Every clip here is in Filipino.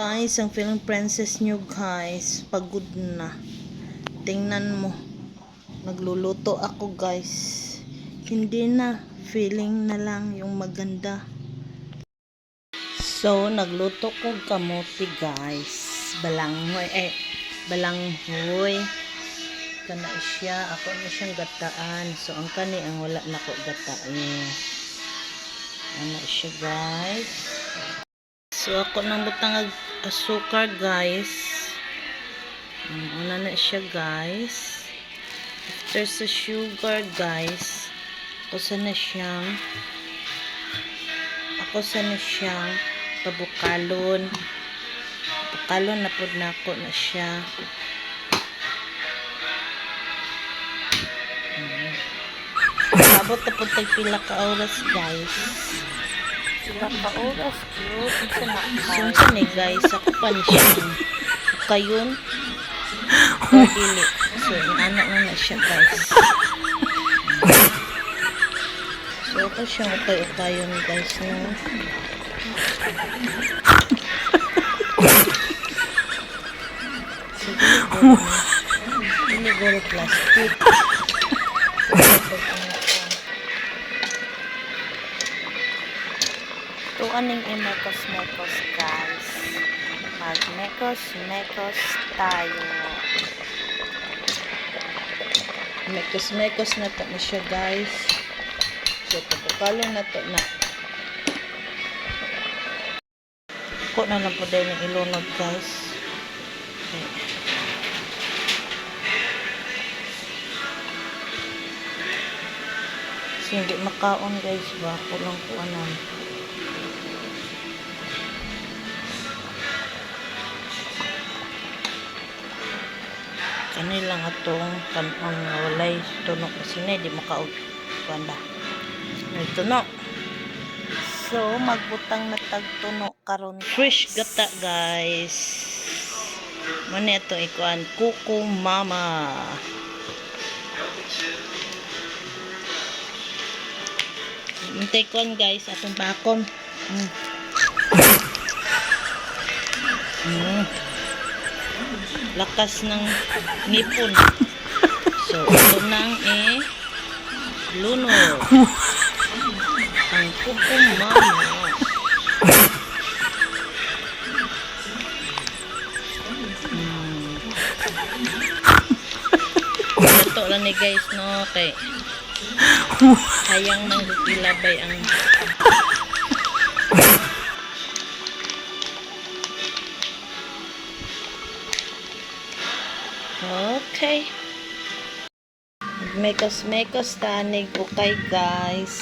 Guys, ang film princess nyo guys, pagod na. Tingnan mo, nagluluto ako guys. Hindi na, feeling na lang yung maganda. So, nagluto ko kamote guys. Balanghoy. Kana siya, ako na siyang gataan. So, ang kani ang wala na ko gataan. Ano siya guys. So, ako nang butang asukar guys. Una na siya guys. After sa sugar guys, ako sana siyang pabukalon. Pabukalon na po na ako na siya. Abot na po pila ka oras guys. Pila ka oras cute. Sunsa ni guys, ako pa ni siya. Kayon. Dili. So, anak na siya guys. So, ako siyang ukay-ukayon guys no. Sige, goro plastic. Ito aning imekos-mekos guys. Magmekos-mekos tayo. Mekos-mekos na to na siya guys. So, pagkakalo na to na. Ako na lang po dahil yung ilunod guys. Okay. So, hindi makaon guys ba? Ako lang po anan. Kanilang atong kanang walay tunog kasi na di makaog banda. Ito no. So magbutang na tagtuno karon fresh gata guys. Mani ito ikuan kuko mama. Hintay kuan guys atong bakon. Lakas ng nipon. So, ito nang lunod. Ang kuko mama. Ito lang ni guys, no? Okay. Sayang nang ilabay ang okay. Mekos-mekos tanig ukay guys.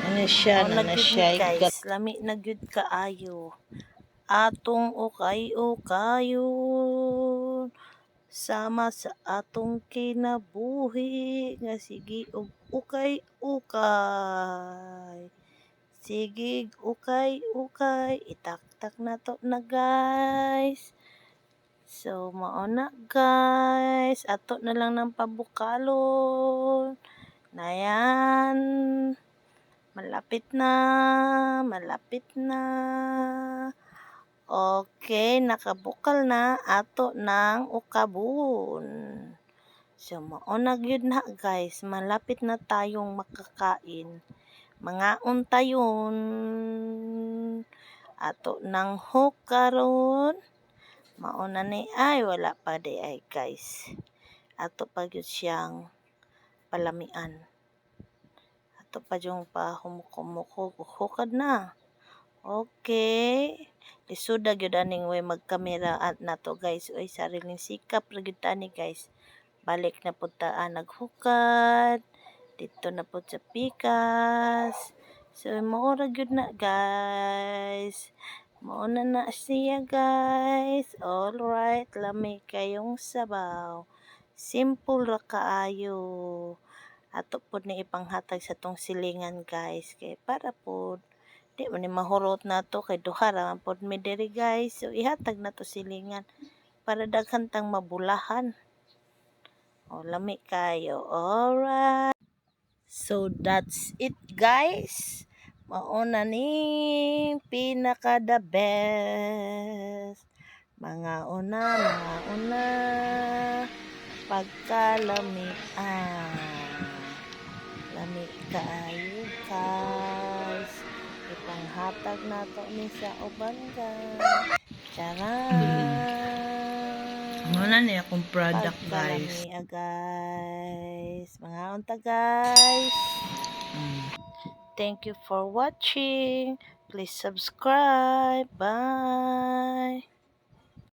Ano siya na siya guys. Lami na gyud kaayo. Atong ukay-ukayon sama sa atong kinabuhi nga sige og ukay-ukay. Sige ukay-ukay itaktak na to na guys. So, mauna guys. Ato na lang ng pabukalon. Na yan. Malapit na. Okay, nakabukal na. Ato ng ukabon. So, mauna yun na guys. Malapit na tayong makakain. Mangaon tayon. Ato ng hukaron. Mauna ni ay wala pa di ay guys. Ato pa gyud siyang palamian. Ato pa yung hukad na. Okay. Isuda gyud aning way magkamera at nato guys. Oy sariling sikap ra gyud ani guys. Balik na pud ta naghukad. Dito na pud sa pikas. So mao ra gyud na guys. Mauna na siya guys. Alright, lami kayong sabaw. Simple ra kaayo. Ato po ni ipanghatag sa tong silingan guys. Kay para po, di man ni mahurot na to. Kay duha ra man po mi diri guys. So ihatag na to silingan. Para daghan tang mabulahan. O lami kayo. Alright. So that's it guys. mauna ni pinaka the best. Mga una pagkalamian. Lami kaayo guys. Ipanghatag nato ni sa uban guys. Charan. Muna niya akong product guys. Pagkalamia guys. Mga unta guys. Thank you for watching. Please subscribe. Bye.